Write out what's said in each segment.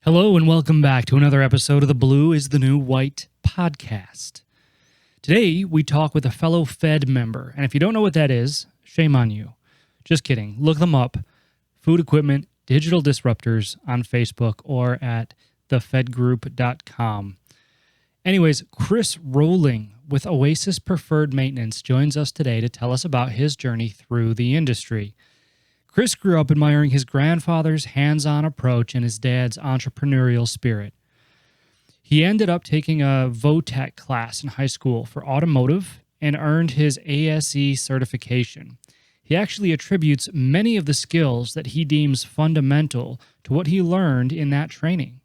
Hello and welcome back to another episode of the Blue is the New White podcast. Today, we talk with a fellow FEDD member, and if you don't know what that is, shame on you. Just kidding. Look them up. Food Equipment Digital Disruptors on Facebook or at thefedgroup.com. Anyways, Chris Rohling with Oasis Preferred Maintenance joins us today to tell us about his journey through the industry. Chris grew up admiring his grandfather's hands-on approach and his dad's entrepreneurial spirit. He ended up taking a VOTEC class in high school for automotive and earned his ASE certification. He actually attributes many of the skills that he deems fundamental to what he learned in that training.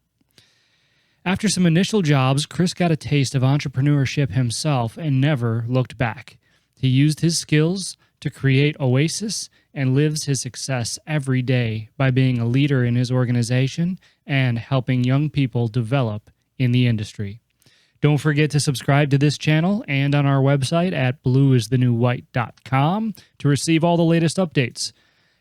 After some initial jobs, Chris got a taste of entrepreneurship himself and never looked back. He used his skills to create Oasis and lives his success every day by being a leader in his organization and helping young people develop in the industry. Don't forget to subscribe to this channel and on our website at blueisthenewwhite.com to receive all the latest updates.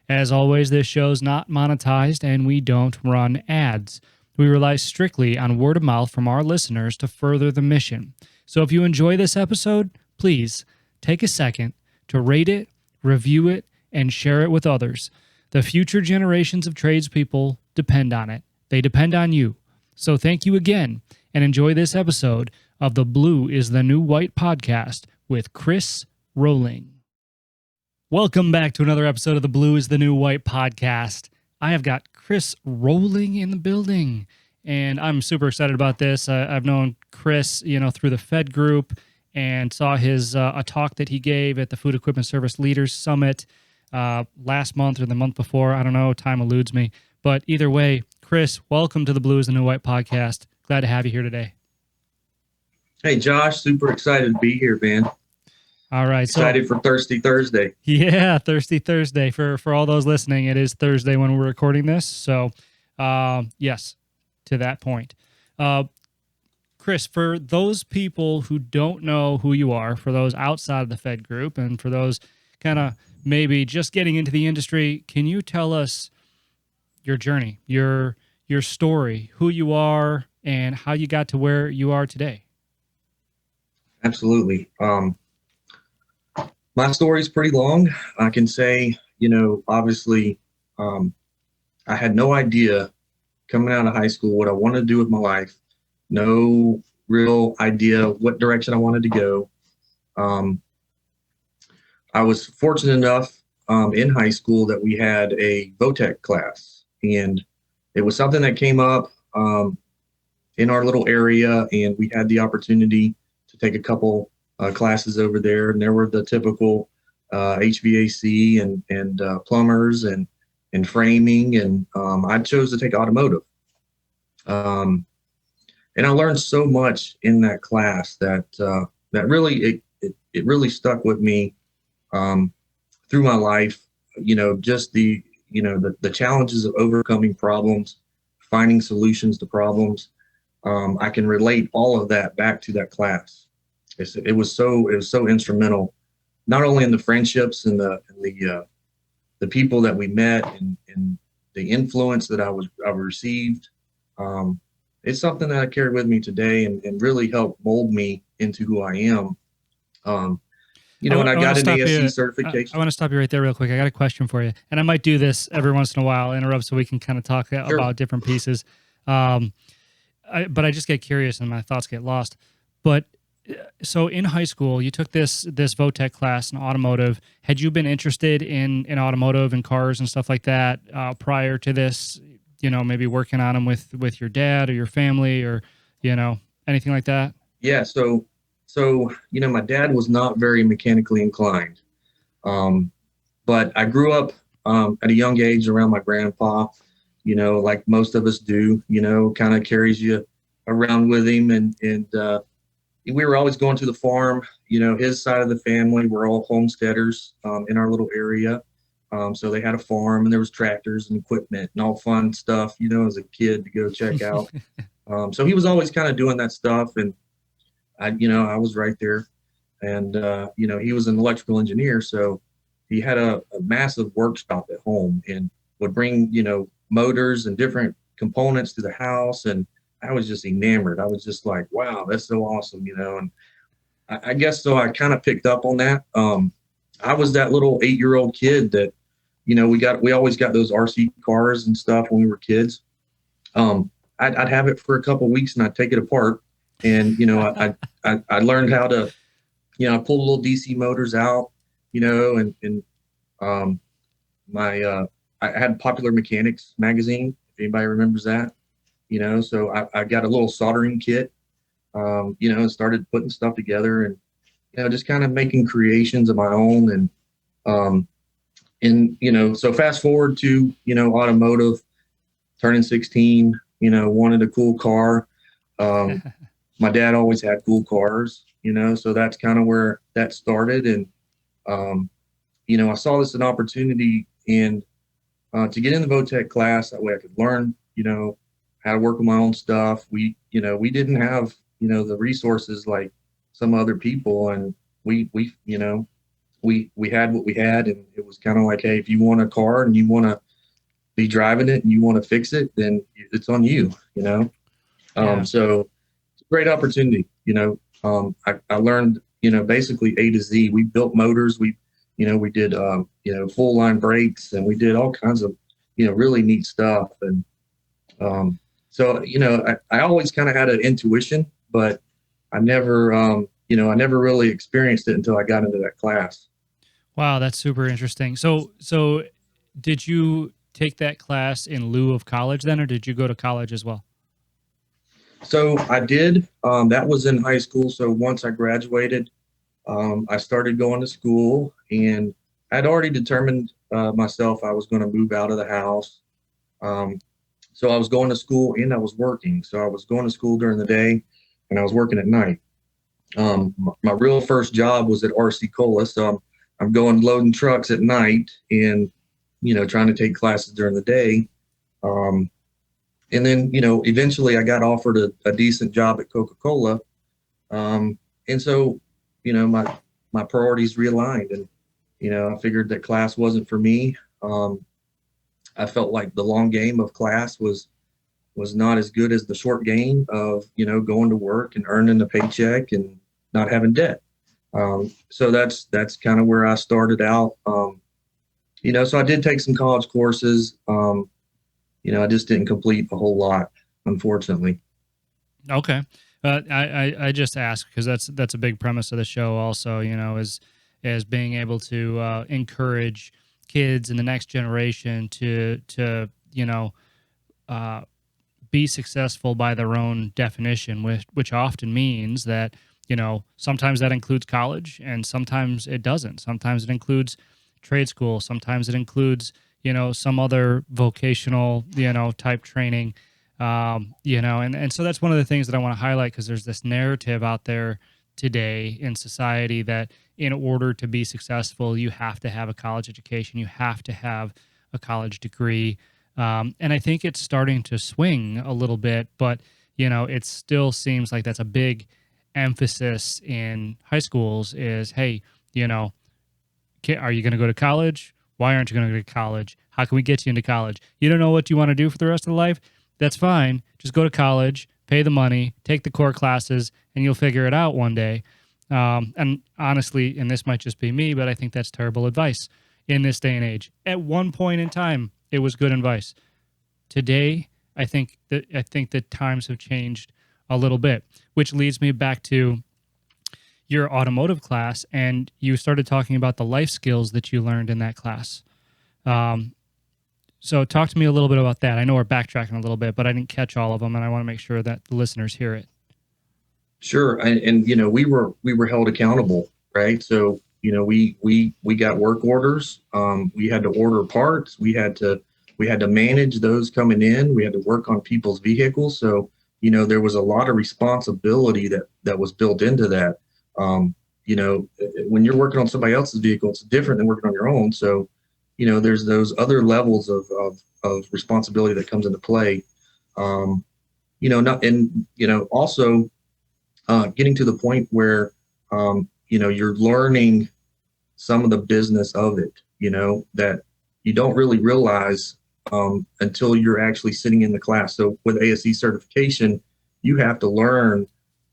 As always, this show's not monetized and we don't run ads. We rely strictly on word of mouth from our listeners to further the mission. So if you enjoy this episode, please take a second to rate it, review it, and share it with others. The future generations of tradespeople depend on it. They depend on you. So thank you again, and enjoy this episode of the Blue is the New White podcast with Chris Rohling. Welcome back to another episode of the Blue is the New White podcast. I have got Chris Rohling in the building, and I'm super excited about this. I've known Chris, through the FEDD group, and saw his a talk that he gave at the Food Equipment Service Leaders Summit last month or the month before. I don't know. Time eludes me. But either way, Chris, welcome to the Blue is the New White podcast. Glad to have you here today. Hey, Josh. Super excited to be here, man. All right. Excited for Thirsty Thursday. Yeah, Thirsty Thursday. For all those listening, it is Thursday when we're recording this. So, yes, to that point. Chris, for those people who don't know who you are, for those outside of the FEDD group, and for those kind of maybe just getting into the industry, can you tell us your journey, your story, who you are, and how you got to where you are today? Absolutely. My story is pretty long. I can say, obviously, I had no idea coming out of high school what I wanted to do with my life. No real idea what direction I wanted to go. I was fortunate enough in high school that we had a VOTEC class, and it was something that came up in our little area, and we had the opportunity to take a couple classes over there, and there were the typical HVAC and plumbers and framing, and I chose to take automotive. And I learned so much in that class that really it really stuck with me through my life. Just the challenges of overcoming problems, finding solutions to problems. I can relate all of that back to that class. It was so instrumental, not only in the friendships and the people that we met and the influence that I received. It's something that I carry with me today and really helped mold me into who I am. When I got an ASE certification. I want to stop you right there real quick. I got a question for you. And I might do this every once in a while, interrupt so we can kind of talk Sure. about different pieces. But I just get curious and my thoughts get lost. But so in high school, you took this VOTEC class in automotive. Had you been interested in automotive and cars and stuff like that prior to this? Maybe working on them with your dad or your family or, anything like that? Yeah. So, my dad was not very mechanically inclined. But I grew up at a young age around my grandpa, like most of us do, kind of carries you around with him. And we were always going to the farm, his side of the family, we're all homesteaders in our little area. So they had a farm and there was tractors and equipment and all fun stuff, as a kid to go check out. So he was always kind of doing that stuff. And I was right there. And, he was an electrical engineer. So he had a massive workshop at home and would bring, motors and different components to the house, and I was just enamored. I was just like, wow, that's so awesome, and I guess so. I kind of picked up on that. I was that little 8-year-old kid that, we always got those RC cars and stuff when we were kids. I'd have it for a couple of weeks and I'd take it apart, and I learned how to, I pulled little DC motors out, and my I had Popular Mechanics magazine, if anybody remembers that, so I got a little soldering kit, and started putting stuff together, and just kind of making creations of my own. And so fast forward to, automotive, turning 16, wanted a cool car. My dad always had cool cars, so that's kind of where that started. And, I saw this an opportunity and to get in the VOTEC class. That way I could learn, how to work with my own stuff. We didn't have, the resources like some other people. And we had what we had, and it was kind of like, hey, if you want a car and you want to be driving it and you want to fix it, then it's on you, Yeah. So it's a great opportunity. I learned, basically A to Z. We built motors. We did, full line brakes, and we did all kinds of, really neat stuff. And so, I always kind of had an intuition, but I never, I never really experienced it until I got into that class. Wow, that's super interesting. So did you take that class in lieu of college then, or did you go to college as well? So I did. That was in high school. So once I graduated, I started going to school, and I'd already determined myself I was going to move out of the house. So I was going to school and I was working. So I was going to school during the day and I was working at night. My real first job was at RC Cola. So I'm going loading trucks at night and, trying to take classes during the day. And then, eventually I got offered a decent job at Coca-Cola. And so, my priorities realigned, and, I figured that class wasn't for me. I felt like the long game of class was not as good as the short game of, going to work and earning a paycheck and not having debt. So that's kind of where I started out. So I did take some college courses. I just didn't complete a whole lot, unfortunately. Okay. I just ask because that's a big premise of the show also, is being able to encourage kids in the next generation to uh, be successful by their own definition, which often means that, sometimes that includes college and sometimes it doesn't. Sometimes it includes trade school. Sometimes it includes, some other vocational, type training. And so that's one of the things that I want to highlight, because there's this narrative out there today in society that in order to be successful, you have to have a college education, you have to have a college degree. And I think it's starting to swing a little bit, but it still seems like that's a big emphasis in high schools is, hey, are you going to go to college? Why aren't you going to go to college? How can we get you into college? You don't know what you want to do for the rest of the life? That's fine. Just go to college, pay the money, take the core classes, and you'll figure it out one day. And honestly, and this might just be me, but I think that's terrible advice in this day and age. At one point in time, it was good advice. Today, I think that times have changed a little bit, which leads me back to your automotive class, and you started talking about the life skills that you learned in that class. So talk to me a little bit about that. I know we're backtracking a little bit, but I didn't catch all of them, and I want to make sure that the listeners hear it. Sure. And we were held accountable, right? So, we got work orders. We had to order parts. We had to manage those coming in. We had to work on people's vehicles. So, there was a lot of responsibility that was built into that. When you're working on somebody else's vehicle, it's different than working on your own. So, there's those other levels of responsibility that comes into play. Also getting to the point where, you're learning some of the business of it, that you don't really realize, until you're actually sitting in the class. So with ASE certification, you have to learn,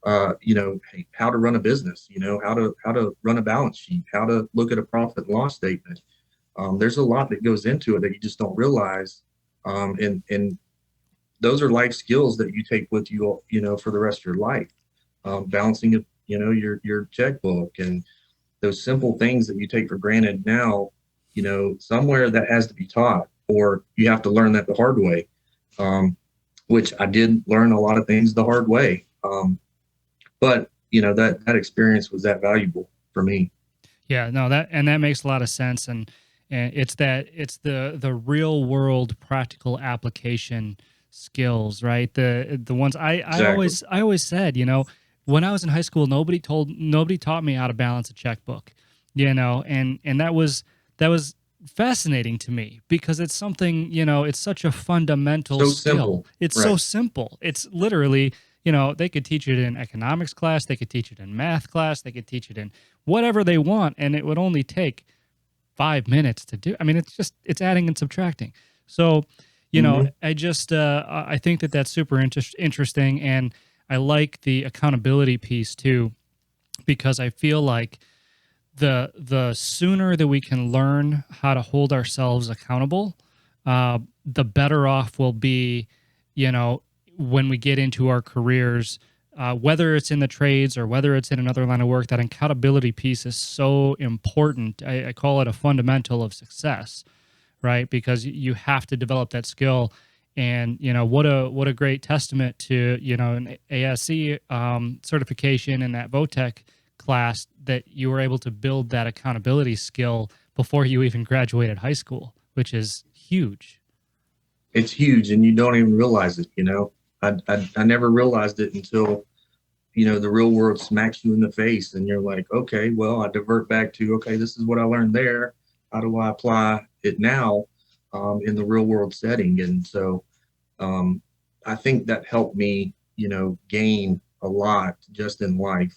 how to run a business, how to run a balance sheet, how to look at a profit and loss statement. There's a lot that goes into it that you just don't realize. And those are life skills that you take with you, for the rest of your life. Balancing it, your checkbook and those simple things that you take for granted now, somewhere that has to be taught, or you have to learn that the hard way, which I did learn a lot of things the hard way. But that experience was that valuable for me. Yeah, no, that makes a lot of sense, and it's the real world practical application skills, right? The ones Exactly. I always said, when I was in high school, nobody taught me how to balance a checkbook, and that was fascinating to me because it's something, it's such a fundamental So skill. simple. It's so Right. simple. It's literally, they could teach it in economics class, they could teach it in math class, they could teach it in whatever they want, and it would only take 5 minutes to do. I mean, it's adding and subtracting. So, Hmm. I think that that's super interesting, and I like the accountability piece too, because I feel like the sooner that we can learn how to hold ourselves accountable, the better off we'll be, you know, when we get into our careers, whether it's in the trades or whether it's in another line of work. That accountability piece is so important. I call it a fundamental of success, right? Because you have to develop that skill. And what a great testament to an ASE certification and that VOTEC class that you were able to build that accountability skill before you even graduated high school, which is huge. It's huge, and you don't even realize it. I never realized it until the real world smacks you in the face, and you're like, okay, well, I divert back to, okay, this is what I learned there. How do I apply it now, in the real world setting? And so, um, I think that helped me, gain a lot just in life.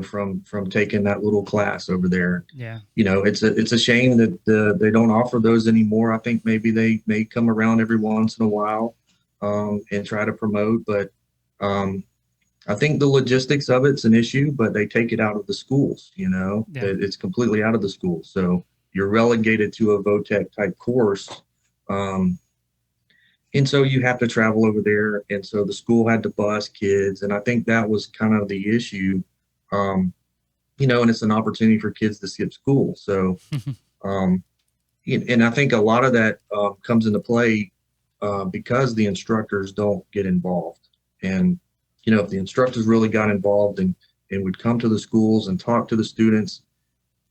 From taking that little class over there. Yeah. It's a shame that they don't offer those anymore. I think maybe they may come around every once in a while, and try to promote, but um, I think the logistics of it's an issue, but they take it out of the schools. Yeah. It's completely out of the schools, so you're relegated to a VOTEC type course. Um, and so you have to travel over there, and so the school had to bus kids, and I think that was kind of the issue. Um, and it's an opportunity for kids to skip school. So, um, and I think a lot of that comes into play because the instructors don't get involved. And, if the instructors really got involved and would come to the schools and talk to the students,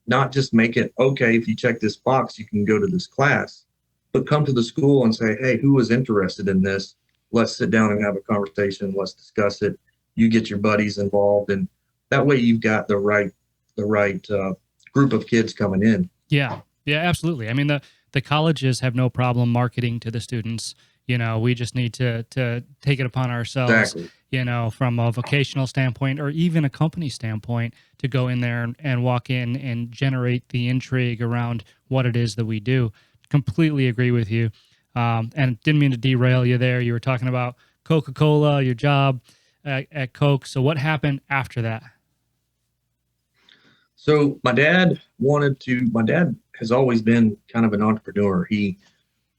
not just make it, okay, if you check this box, you can go to this class, but come to the school and say, hey, who is interested in this? Let's sit down and have a conversation. Let's discuss it. You get your buddies involved, and that way you've got the right group of kids coming in. Yeah, yeah, absolutely. I mean, the colleges have no problem marketing to the students. We just need to take it upon ourselves, Exactly. from a vocational standpoint or even a company standpoint, to go in there and walk in and generate the intrigue around what it is that we do. Completely agree with you. And didn't mean to derail you there. You were talking about Coca-Cola, your job at Coke. So what happened after that? So my dad has always been kind of an entrepreneur. He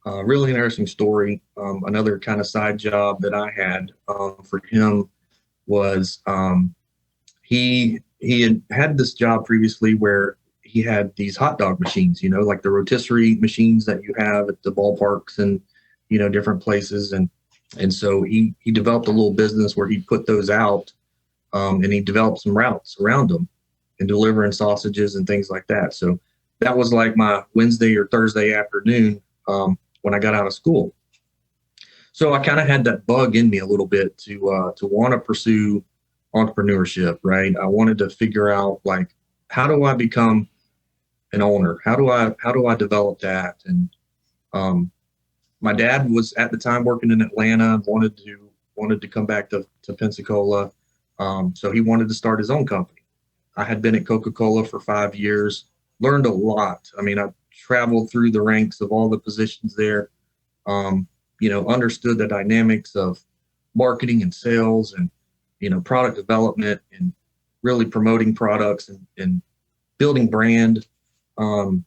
really interesting story. Another kind of side job that I had for him was, he had this job previously where he had these hot dog machines, like the rotisserie machines that you have at the ballparks and different places, and so he developed a little business where he put those out, and he developed some routes around them and delivering sausages and things like that. So that was like my Wednesday or Thursday afternoon, when I got out of school. So I kind of had that bug in me a little bit to want to pursue entrepreneurship, right? I wanted to figure out, like, how do I become an owner? How do I develop that? And um, my dad was at the time working in Atlanta, wanted to come back to Pensacola, so he wanted to start his own company. I had been at Coca-Cola for 5 years, learned a lot. I mean, I traveled through the ranks of all the positions there, understood the dynamics of marketing and sales and, product development and really promoting products and building brand. And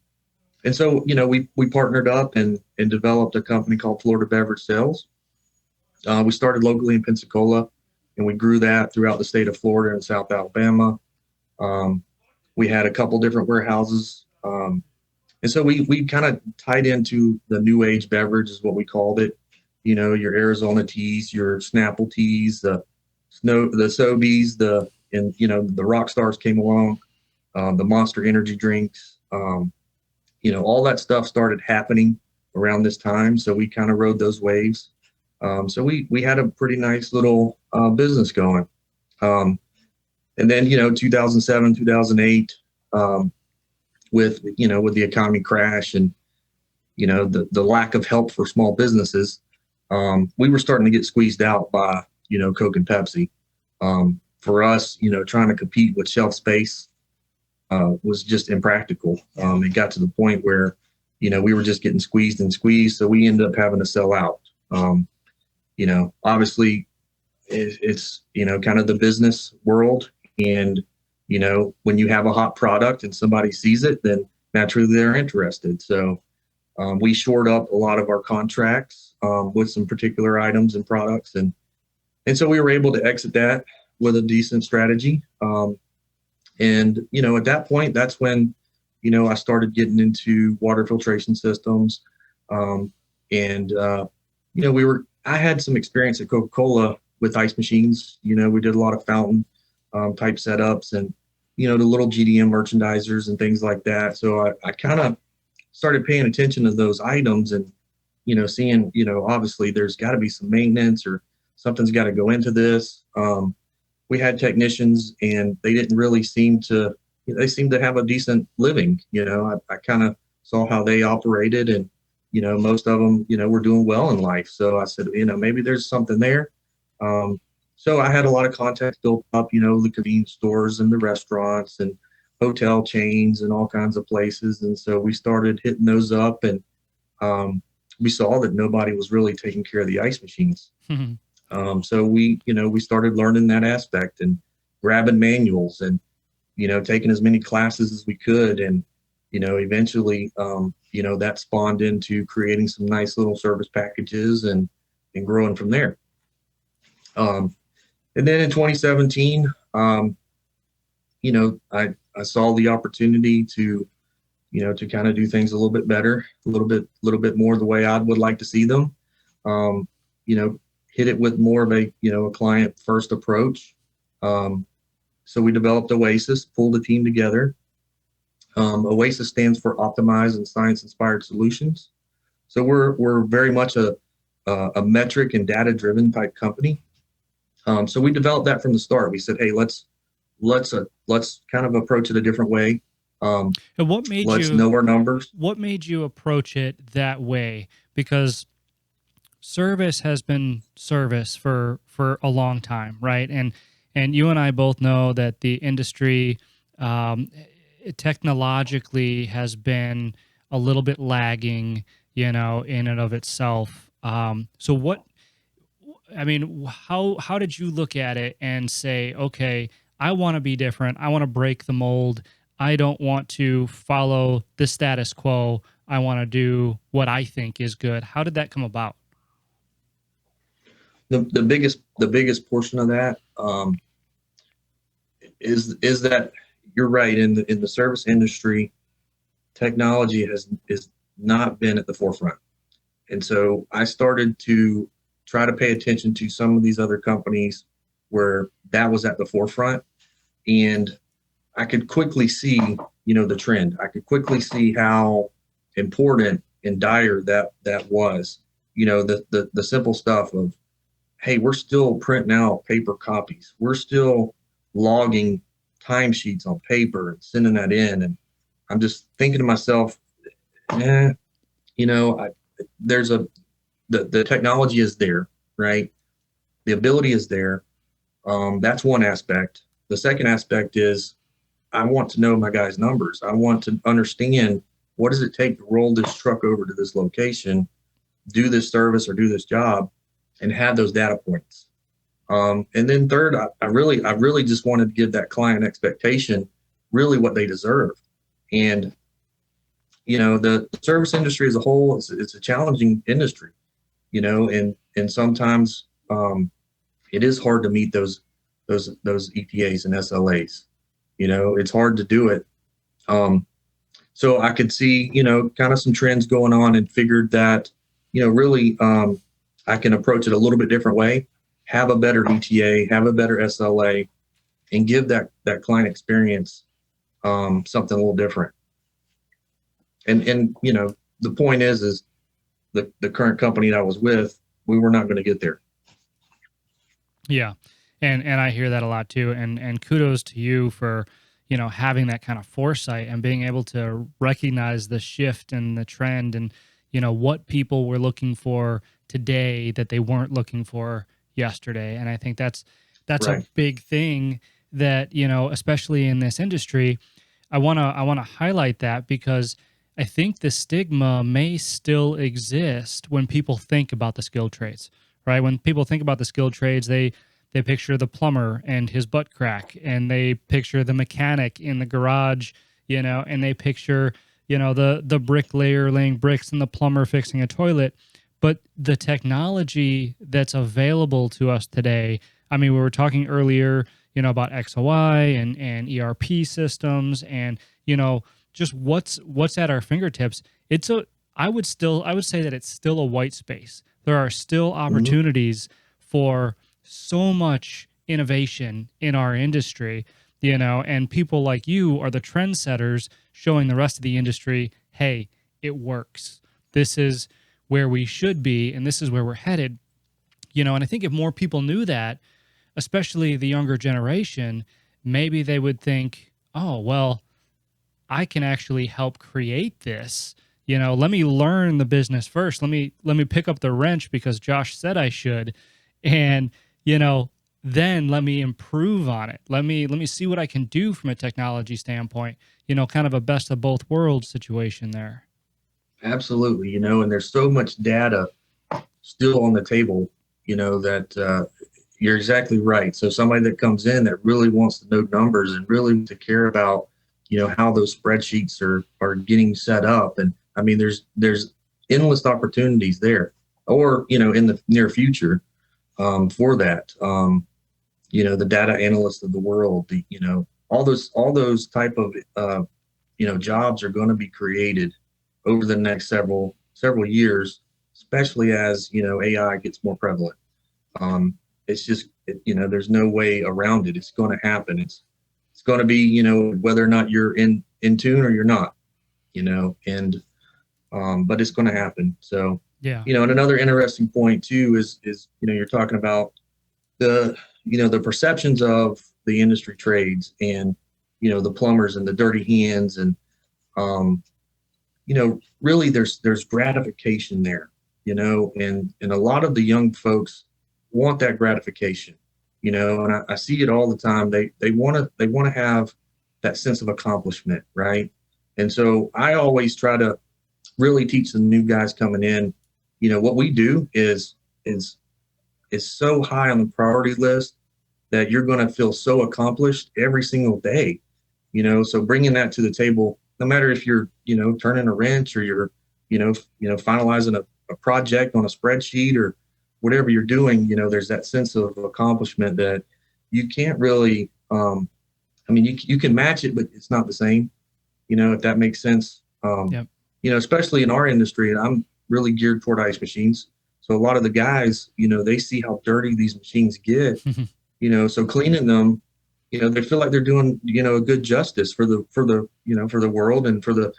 so, we partnered up and developed a company called Florida Beverage Sales. We started locally in Pensacola, and we grew that throughout the state of Florida and South Alabama. We had a couple different warehouses. And so we kind of tied into the new age beverage is what we called it. Your Arizona teas, your Snapple teas, the Sobeys, the rock stars came along, the Monster energy drinks, all that stuff started happening around this time. So we kind of rode those waves. So we had a pretty nice little business going. And then, 2007, 2008, with the economy crash and, the lack of help for small businesses, we were starting to get squeezed out by, Coke and Pepsi. For us, trying to compete with shelf space was just impractical. It got to the point where, we were just getting squeezed and squeezed. So we ended up having to sell out. Obviously it's, kind of the business world. And, when you have a hot product and somebody sees it, then naturally they're interested. So we shored up a lot of our contracts with some particular items and products. And so we were able to exit that with a decent strategy. And, at that point, that's when, I started getting into water filtration systems. I had some experience at Coca-Cola with ice machines. We did a lot of fountain type setups and, the little GDM merchandisers and things like that. So I kind of started paying attention to those items and, seeing, obviously there's got to be some maintenance or something's got to go into this. We had technicians and they didn't really seemed to have a decent living. I kind of saw how they operated and, most of them, were doing well in life. So I said, maybe there's something there. So I had a lot of contacts built up, the convenience stores and the restaurants and hotel chains and all kinds of places. And so we started hitting those up and we saw that nobody was really taking care of the ice machines. So we started learning that aspect and grabbing manuals and, taking as many classes as we could. And, eventually, that spawned into creating some nice little service packages and growing from there. And then in 2017, I saw the opportunity to kind of do things a little bit better, a little bit more the way I would like to see them. Hit it with more of a client first approach. So we developed Oasis, pulled the team together. Oasis stands for Optimized and Science Inspired Solutions. So we're very much a metric and data driven type company. So we developed that from the start. We said, hey, let's kind of approach it a different way. And let's know our numbers. What made you approach it that way? Because service has been service for a long time, right? And you and I both know that the industry technologically has been a little bit lagging, in and of itself. So how did you look at it and say, okay, I want to be different. I want to break the mold. I don't want to follow the status quo. I want to do what I think is good. How did that come about? The biggest portion of that is that you're right. In the service industry, technology has not been at the forefront. And so I started to try to pay attention to some of these other companies where that was at the forefront. And I could quickly see, the trend. I could quickly see how important and dire that was. The simple stuff of, hey, we're still printing out paper copies. We're still logging timesheets on paper and sending that in. And I'm just thinking to myself, the technology is there, right? The ability is there. That's one aspect. The second aspect is I want to know my guys' numbers. I want to understand, what does it take to roll this truck over to this location, do this service or do this job, and have those data points. And then third, I really just wanted to give that client expectation really what they deserve. And, the service industry as a whole, it's a challenging industry, and sometimes it is hard to meet those ETAs and SLAs. It's hard to do it. So I could see, kind of some trends going on, and figured that, really I can approach it a little bit different way, have a better ETA, have a better SLA, and give that client experience something a little different. And the point is the current company that I was with, we were not going to get there. Yeah. And I hear that a lot too. And kudos to you for, having that kind of foresight and being able to recognize the shift and the trend and, what people were looking for today that they weren't looking for yesterday. And I think that's Right. a big thing that, especially in this industry, I want to highlight that, because I think the stigma may still exist when people think about the skilled trades, right? When people think about the skilled trades, they picture the plumber and his butt crack, and they picture the mechanic in the garage, and they picture, the bricklayer laying bricks and the plumber fixing a toilet. But the technology that's available to us today, I mean, we were talking earlier, about XOI and ERP systems, and, just what's at our fingertips. I would say that it's still a white space. There are still opportunities for so much innovation in our industry, and people like you are the trendsetters showing the rest of the industry, hey, it works. This is where we should be, and this is where we're headed. And I think if more people knew that, especially the younger generation, maybe they would think, oh, well, I can actually help create this. Let me learn the business first. Let me pick up the wrench because Josh said I should. And, then let me improve on it. Let me see what I can do from a technology standpoint, kind of a best of both worlds situation there. Absolutely. And there's so much data still on the table, that you're exactly right. So somebody that comes in that really wants to know numbers and really to care about, how those spreadsheets are getting set up. And I mean, there's endless opportunities there, or, in the near future, for that, the data analysts of the world, all those type of, jobs are going to be created over the next several years, especially as, AI gets more prevalent. It's just, there's no way around it. It's going to happen. It's going to be, whether or not you're in tune or you're not, and, but it's going to happen. So, yeah. And another interesting point too is, you're talking about the perceptions of the industry trades and, the plumbers and the dirty hands, and, really there's gratification there, and a lot of the young folks want that gratification, and I see it all the time. They want to have that sense of accomplishment, right? And so I always try to really teach the new guys coming in, what we do is so high on the priority list that you're going to feel so accomplished every single day, so bringing that to the table, no matter if you're, turning a wrench or you're, finalizing a project on a spreadsheet or whatever you're doing, there's that sense of accomplishment that you can't really, you can match it, but it's not the same, if that makes sense. Yep. Especially in our industry, and I'm really geared toward ice machines. So a lot of the guys, they see how dirty these machines get, so cleaning them, they feel like they're doing, a good justice for the world and for the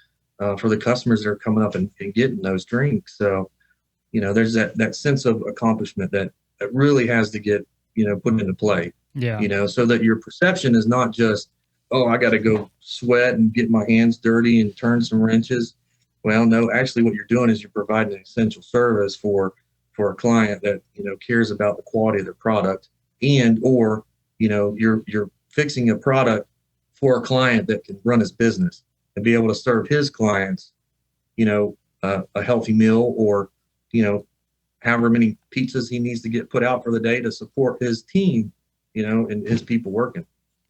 customers that are coming up and getting those drinks. So, there's that sense of accomplishment that really has to get, put into play, Yeah. So that your perception is not just, oh, I got to go sweat and get my hands dirty and turn some wrenches. Well, no, actually what you're doing is you're providing an essential service for a client that, cares about the quality of their product, and, or, you're fixing a product for a client that can run his business and be able to serve his clients, a healthy meal, or, however many pizzas he needs to get put out for the day to support his team, and his people working.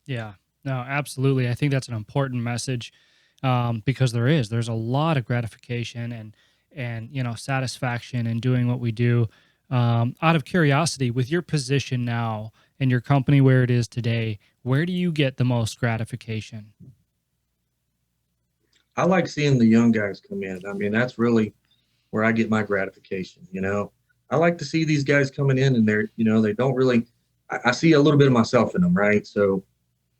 Yeah, no, absolutely. I think that's an important message, because there's a lot of gratification and satisfaction in doing what we do. Out of curiosity, with your position now and your company where it is today, where do you get the most gratification? I like seeing the young guys come in. I mean, that's really where I get my gratification. I like to see these guys coming in, and they don't really, I see a little bit of myself in them, right? So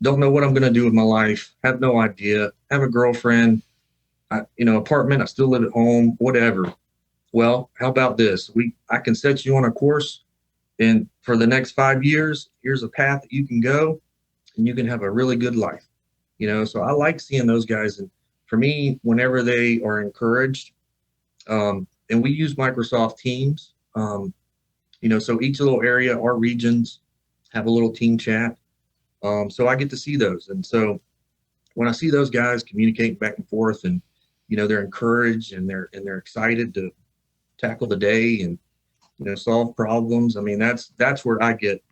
don't know what I'm going to do with my life, have no idea, have a girlfriend, apartment, I still live at home, whatever. Well, how about this? I can set you on a course, and for the next 5 years, here's a path that you can go, and you can have a really good life. So I like seeing those guys. And for me, whenever they are encouraged, and we use Microsoft Teams, so each little area, our regions have a little team chat. So I get to see those. And so when I see those guys communicating back and forth, and, they're encouraged, and they're excited to tackle the day, and, solve problems. I mean, that's where I get,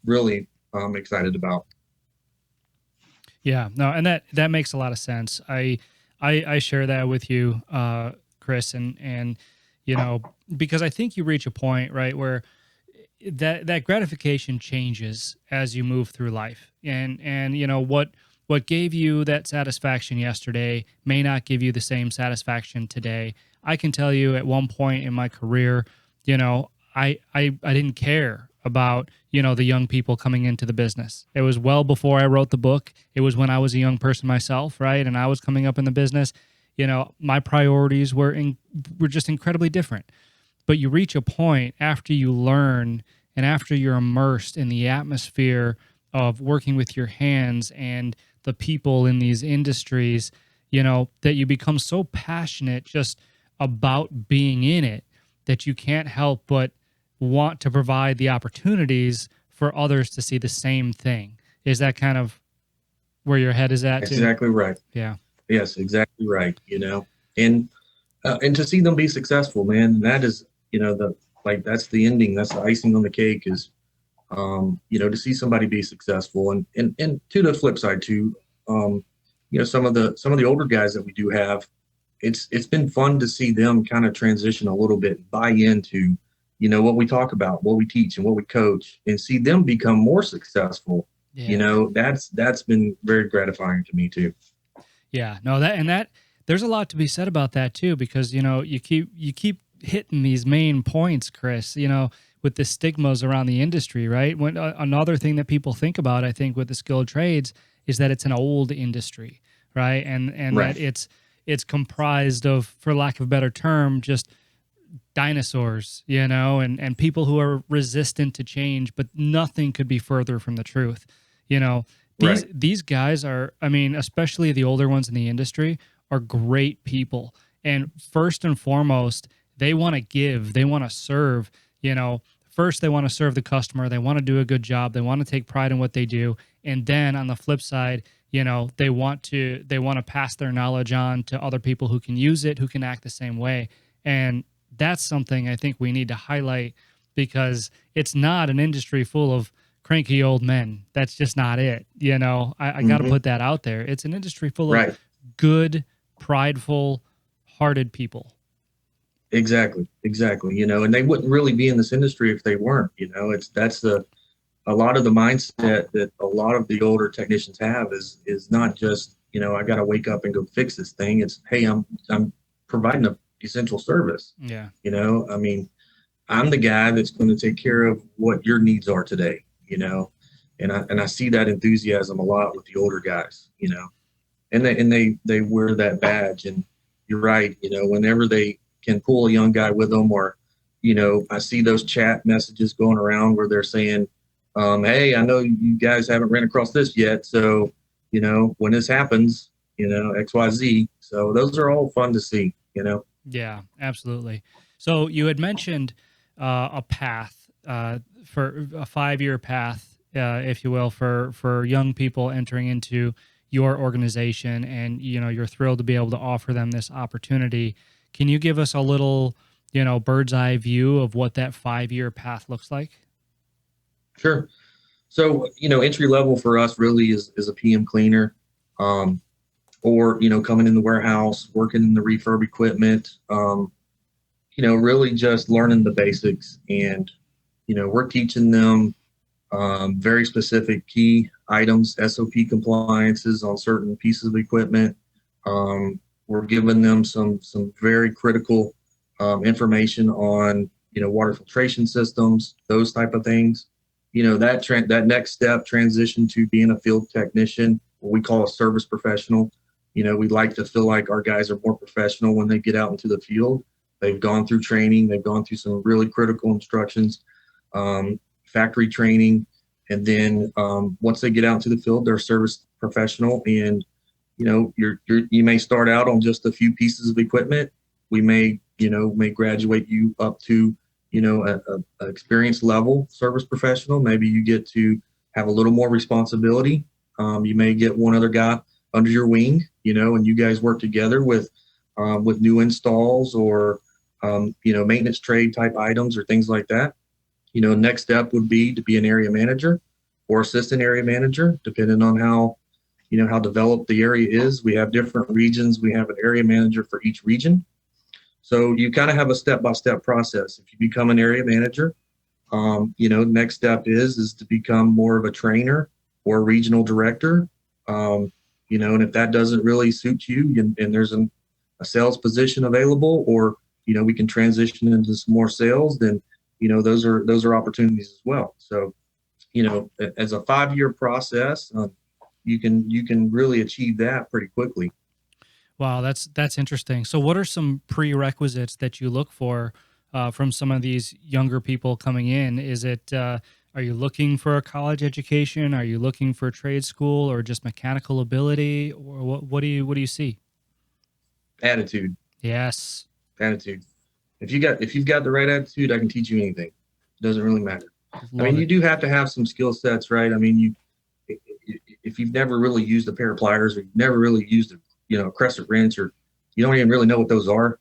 really excited about. Yeah, no, and that makes a lot of sense. I share that with you, Chris, and because I think you reach a point, right, where that gratification changes as you move through life, and what gave you that satisfaction yesterday may not give you the same satisfaction today. I can tell you, at one point in my career, I didn't care about the young people coming into the business. It was well before I wrote the book. It was when I was a young person myself, right, and I was coming up in the business. My priorities were just incredibly different. But you reach a point after you learn and after you're immersed in the atmosphere of working with your hands and the people in these industries, that you become so passionate just about being in it that you can't help but want to provide the opportunities for others to see the same thing. Is that kind of where your head is at too? Exactly right. Yeah. Yes, exactly right. And to see them be successful, man, that is, that's the ending. That's the icing on the cake, is, to see somebody be successful. And to the flip side too, some of the older guys that we do have, it's been fun to see them kind of transition a little bit, buy into, what we talk about, what we teach, and what we coach, and see them become more successful. Yeah. That's been very gratifying to me too. Yeah, no, that there's a lot to be said about that too, because you keep hitting these main points, Chris. With the stigmas around the industry, right? When another thing that people think about, I think, with the skilled trades is that it's an old industry, right? And Right. that it's comprised of, for lack of a better term, just dinosaurs, and people who are resistant to change, but nothing could be further from the truth. You know, these Right. these guys are, I mean, especially the older ones in the industry, are great people. And first and foremost, they want to give, they want to serve, first they want to serve the customer, they want to do a good job, they want to take pride in what they do. And then on the flip side, they want to pass their knowledge on to other people who can use it, who can act the same way. And that's something I think we need to highlight, because it's not an industry full of cranky old men. That's just not it. I got to Hmm. put that out there. It's an industry full of Right. good, prideful, hearted people. Exactly. Exactly. And they wouldn't really be in this industry if they weren't. That's a lot of the mindset that a lot of the older technicians have is not just, I got to wake up and go fix this thing. It's, hey, I'm providing a essential service. Yeah. I mean, I'm the guy that's going to take care of what your needs are today. And I see that enthusiasm a lot with the older guys. And they wear that badge. And you're right. Whenever they can pull a young guy with them, or I see those chat messages going around where they're saying, hey, I know you guys haven't ran across this yet, so when this happens, XYZ. So those are all fun to see. Yeah, absolutely. So you had mentioned a path, for a 5-year path, if you will, for young people entering into your organization, and you're thrilled to be able to offer them this opportunity. Can you give us a little, bird's eye view of what that 5-year path looks like? Sure. So, entry level for us really is a PM cleaner, or, coming in the warehouse, working in the refurb equipment, really just learning the basics. And, we're teaching them very specific key items, SOP compliances on certain pieces of equipment. We're giving them some very critical information on, water filtration systems, those type of things. That next step transition to being a field technician, what we call a service professional. We like to feel like our guys are more professional when they get out into the field. They've gone through training. They've gone through some really critical instructions, factory training. And then once they get out into the field, they're a service professional. And, you may start out on just a few pieces of equipment. We may graduate you up to, a experienced level service professional. Maybe you get to have a little more responsibility. You may get one other guy under your wing, and you guys work together with new installs or, maintenance trade type items or things like that. Next step would be to be an area manager or assistant area manager, depending on how developed the area is. We have different regions. We have an area manager for each region. So you kind of have a step-by-step process. If you become an area manager, next step is to become more of a trainer or a regional director. And if that doesn't really suit you, and there's a sales position available, or, we can transition into some more sales, then, those are opportunities as well. So, as a 5-year process, you can really achieve that pretty quickly. Wow, that's interesting. So what are some prerequisites that you look for from some of these younger people coming in? Is it are you looking for a college education? Are you looking for trade school, or just mechanical ability? Or what do you see? Attitude. Yes. Attitude. If you've got the right attitude, I can teach you anything. It doesn't really matter. Love you it. do have to have some skill sets, right? If you've never really used a pair of pliers, or you've never really used a crescent wrench, or you don't even really know what those are,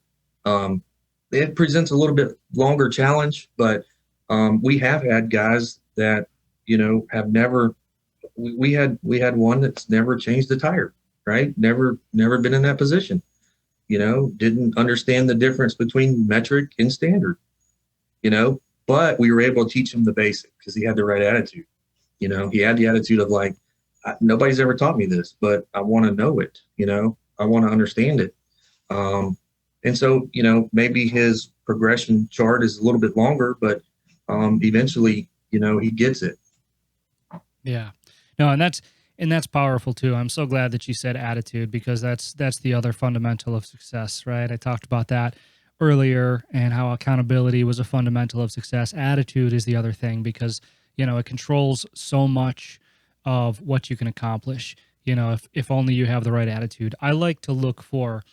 it presents a little bit longer challenge. But we have had guys that have never. We had one that's never changed the tire, right? Never been in that position. Didn't understand the difference between metric and standard. But we were able to teach him the basic because he had the right attitude. He had the attitude of like, nobody's ever taught me this, but I want to know it. I want to understand it. And so, maybe his progression chart is a little bit longer, but eventually, he gets it. Yeah. No, and that's powerful too. I'm so glad that you said attitude, because that's the other fundamental of success, right? I talked about that earlier, and how accountability was a fundamental of success. Attitude is the other thing, because it controls so much of what you can accomplish. If only you have the right attitude. I like to look for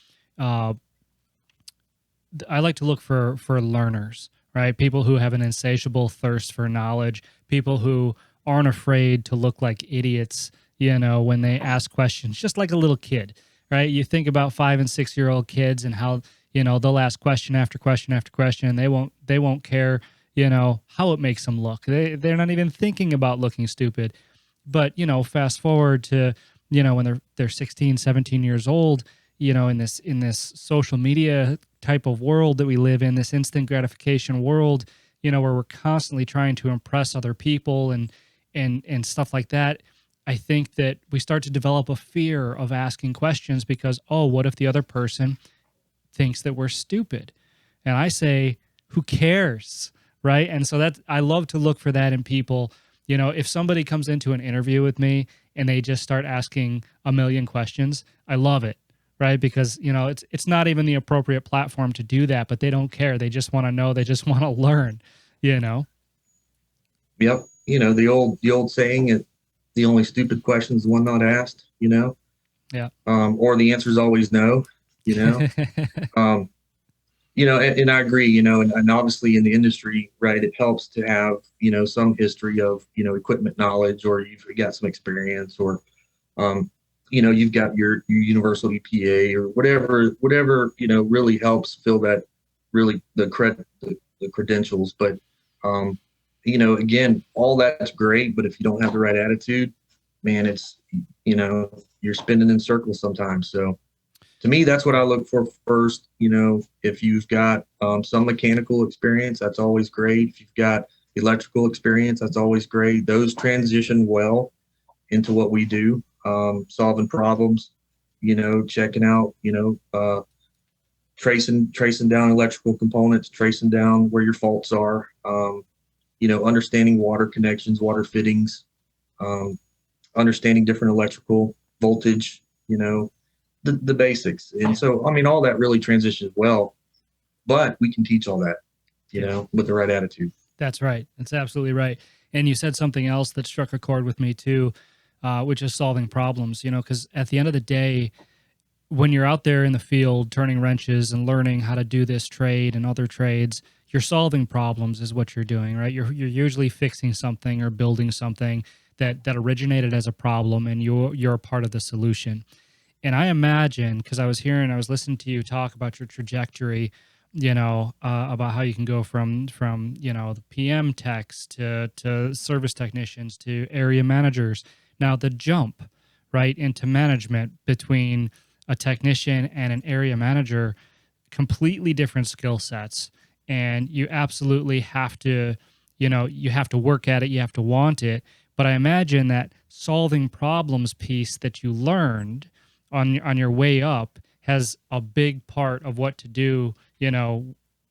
learners, right? People who have an insatiable thirst for knowledge, people who aren't afraid to look like idiots, when they ask questions, just like a little kid, right? You think about 5 and 6-year-old kids, and how, they'll ask question after question after question, and they won't care, how it makes them look. They're not even thinking about looking stupid. But, fast forward to, when they're 16, 17 years old, in this social media type of world that we live in, this instant gratification world, where we're constantly trying to impress other people and stuff like that. I think that we start to develop a fear of asking questions, because, what if the other person thinks that we're stupid? And I say, who cares? Right. And so I love to look for that in people. If somebody comes into an interview with me and they just start asking a million questions, I love it. Right. Because, it's not even the appropriate platform to do that, but they don't care. They just want to know. They just want to learn, Yep. The old saying is, the only stupid question is the one not asked, Yeah. Or the answer is always no, um, and I agree, and obviously in the industry, right, it helps to have, some history of, equipment knowledge, or you've got some experience, or, you've got your universal EPA or whatever, really helps fill that, really the credentials. But, again, all that's great, but if you don't have the right attitude, man, you're spinning in circles sometimes. So to me, that's what I look for first. If you've got some mechanical experience, that's always great. If you've got electrical experience, that's always great. Those transition well into what we do, solving problems, checking out, tracing down electrical components, tracing down where your faults are, understanding water connections, water fittings, um, understanding different electrical voltage, the basics. And so, I mean, all that really transitions well, but we can teach all that, with the right attitude. That's right. That's absolutely right. And you said something else that struck a chord with me too, which is solving problems, because at the end of the day, when you're out there in the field turning wrenches and learning how to do this trade and other trades, you're solving problems is what you're doing, right? You're usually fixing something or building something that originated as a problem, and you're a part of the solution. And I imagine, because I was listening to you talk about your trajectory, about how you can go from the PM techs to service technicians to area managers. Now the jump right into management between a technician and an area manager, completely different skill sets, and you absolutely have to, you have to work at it, you have to want it. But I imagine that solving problems piece that you learned on your way up has a big part of what to do,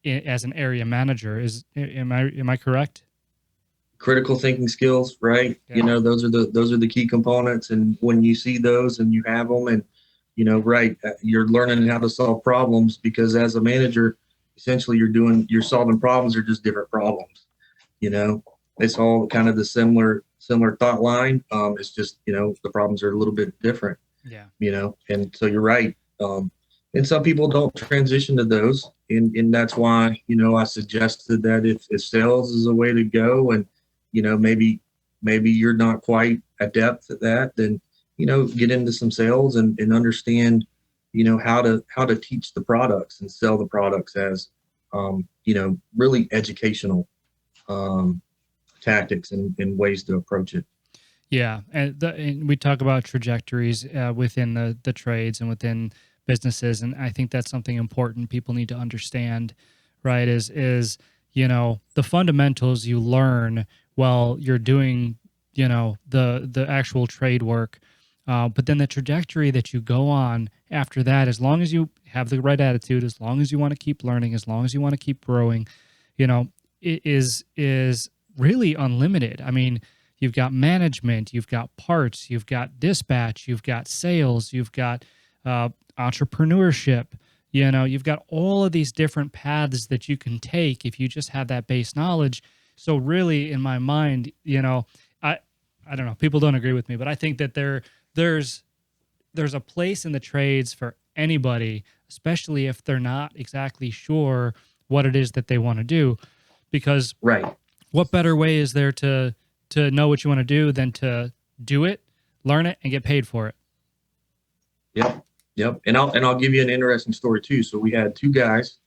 as an area manager. Am I correct? Critical thinking skills, right? Yeah. Those are the key components. And when you see those and you have them, and right, you're learning how to solve problems, because as a manager, essentially you're solving problems. They're just different problems. You know, it's all kind of the similar thought line. It's just, the problems are a little bit different. Yeah. And so you're right. And some people don't transition to those, and that's why, I suggested that if sales is a way to go, and maybe you're not quite adept at that, then get into some sales and understand how to teach the products and sell the products as really educational tactics and ways to approach it. Yeah, and we talk about trajectories within the trades and within businesses, and I think that's something important people need to understand, right? Is the fundamentals you learn while you're doing the actual trade work, but then the trajectory that you go on after that, as long as you have the right attitude, as long as you want to keep learning, as long as you want to keep growing, it is really unlimited. I mean, you've got management, you've got parts, you've got dispatch, you've got sales, you've got entrepreneurship. You've got all of these different paths that you can take if you just have that base knowledge. So really, in my mind, I don't know, people don't agree with me, but I think that there's a place in the trades for anybody, especially if they're not exactly sure what it is that they want to do. Because Right. what better way is there to know what you want to do than to do it, learn it, and get paid for it? Yep. Yep. And I'll give you an interesting story too. So we had two guys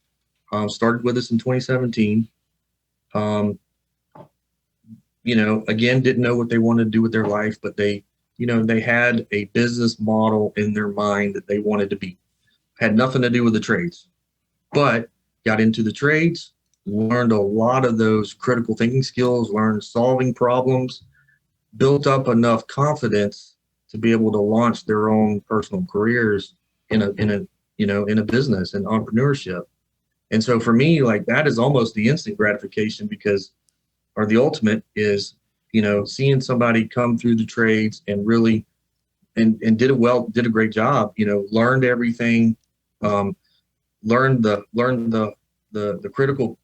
started with us in 2017. Um, again, didn't know what they wanted to do with their life, but they had a business model in their mind that they wanted to be. Had nothing to do with the trades, but got into the trades, learned a lot of those critical thinking skills, learned solving problems, built up enough confidence to be able to launch their own personal careers in a business and entrepreneurship. And so for me, like, that is almost the instant gratification, because, or the ultimate is, seeing somebody come through the trades and really and did a great job, learned everything, learned the critical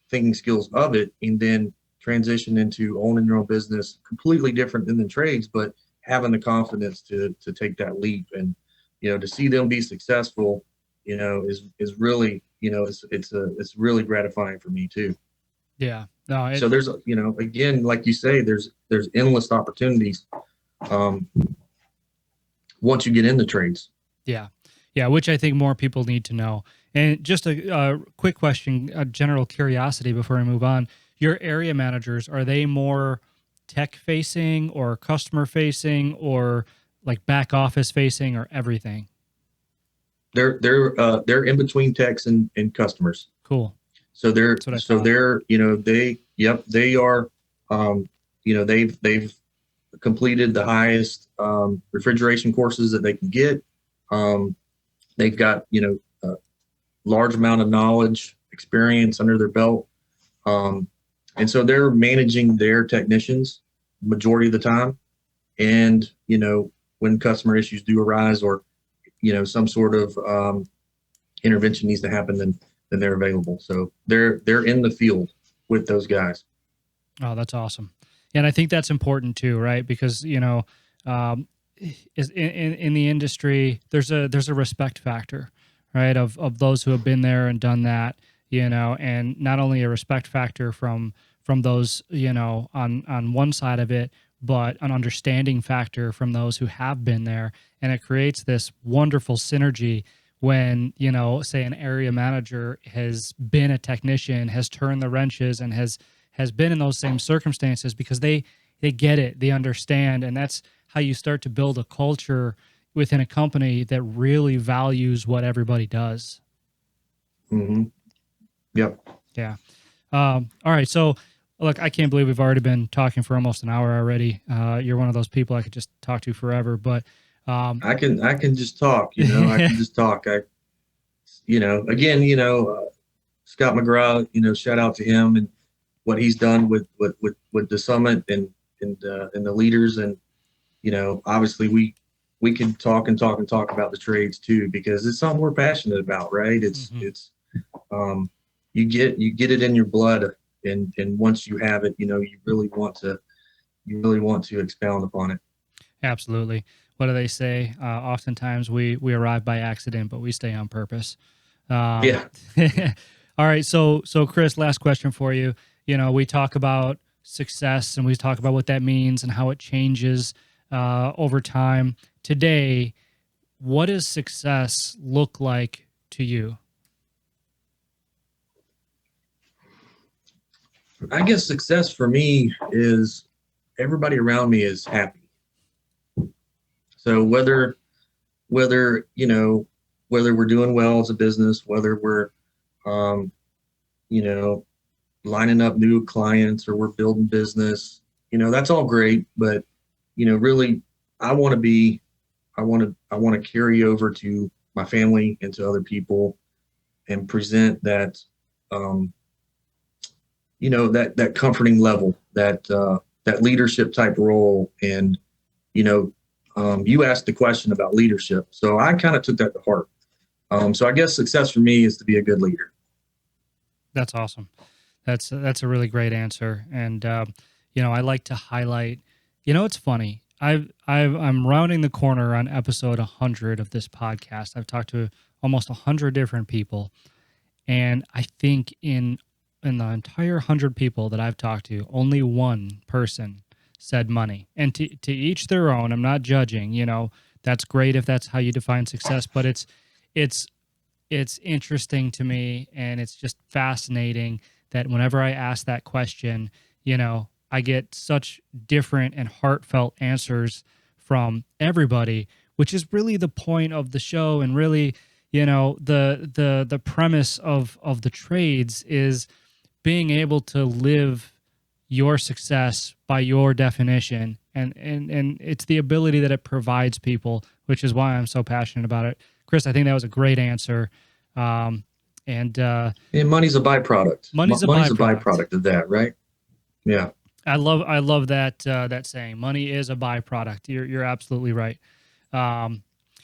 thinking skills of it, and then transition into owning your own business, completely different than the trades, but having the confidence to take that leap. And to see them be successful, is really, it's really gratifying for me too. Yeah. No, So there's, again, like you say, there's endless opportunities. once you get in the trades. Yeah. Yeah. Which I think more people need to know. And just a quick question, a general curiosity before we move on. Your area managers, are they more tech facing or customer facing or like back office facing or everything? They're in between techs and customers. Cool. So That's what I thought. they are, they've completed the highest refrigeration courses that they can get. They've got, a large amount of knowledge, experience under their belt. And so they're managing their technicians majority of the time. And, when customer issues do arise or, some sort of intervention needs to happen, then they're available. So they're in the field with those guys. Oh, that's awesome. And I think that's important too, right? Because, is in the industry, there's a respect factor, right? Of those who have been there and done that, and not only a respect factor from those, on one side of it, but an understanding factor from those who have been there. And it creates this wonderful synergy when, say an area manager has been a technician, has turned the wrenches and has been in those same circumstances, because they get it, they understand. And that's how you start to build a culture within a company that really values what everybody does. Mm-hmm. Yep. Yeah. All right. So look, I can't believe we've already been talking for almost an hour already. You're one of those people I could just talk to forever, but I can just talk, I can just talk. Again, Scott McGraw, shout out to him and what he's done with the summit and the leaders. And, obviously we can talk and talk and talk about the trades too, because it's something we're passionate about, right? It's you get it in your blood, and once you have it, you really want to expound upon it. Absolutely. What do they say? Oftentimes we arrive by accident, but we stay on purpose. Yeah. All right. So Chris, last question for you. We talk about success and we talk about what that means and how it changes over time. Today, what does success look like to you? I guess success for me is everybody around me is happy. So whether we're doing well as a business, whether we're lining up new clients or we're building business, that's all great. But really, I want to carry over to my family and to other people and present that that comforting level, that leadership type role. And you asked the question about leadership, so I kind of took that to heart. So I guess success for me is to be a good leader. That's awesome. That's a really great answer. And I like to highlight. It's funny. I'm rounding the corner on episode 100 of this podcast. I've talked to almost 100 different people, and I think in the entire 100 people that I've talked to, only one person said money. And to each their own. I'm not judging. That's great if that's how you define success, but it's interesting to me, and it's just fascinating that whenever I ask that question, I get such different and heartfelt answers from everybody, which is really the point of the show. And really, the premise of the trades is being able to live your success by your definition. And it's the ability that it provides people, which is why I'm so passionate about it. Chris, I think that was a great answer. And money's a byproduct. Money's a byproduct of that, right? Yeah. I love that saying. Money is a byproduct. You're absolutely right.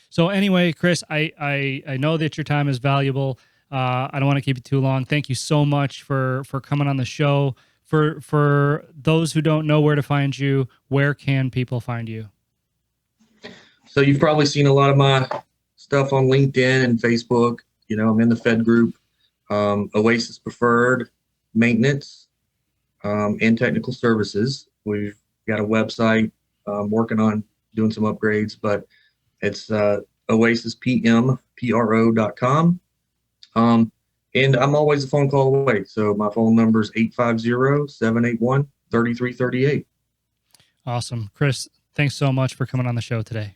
So anyway, Chris, I know that your time is valuable. I don't want to keep it too long. Thank you so much for coming on the show. For those who don't know where to find you, where can people find you? So you've probably seen a lot of my stuff on LinkedIn and Facebook. I'm in the FEDD group, Oasis Preferred Maintenance and Technical Services. We've got a website, working on doing some upgrades, but It's oasispmpro.com. And I'm always a phone call away. So my phone number is 850-781-3338. Awesome. Chris, thanks so much for coming on the show today.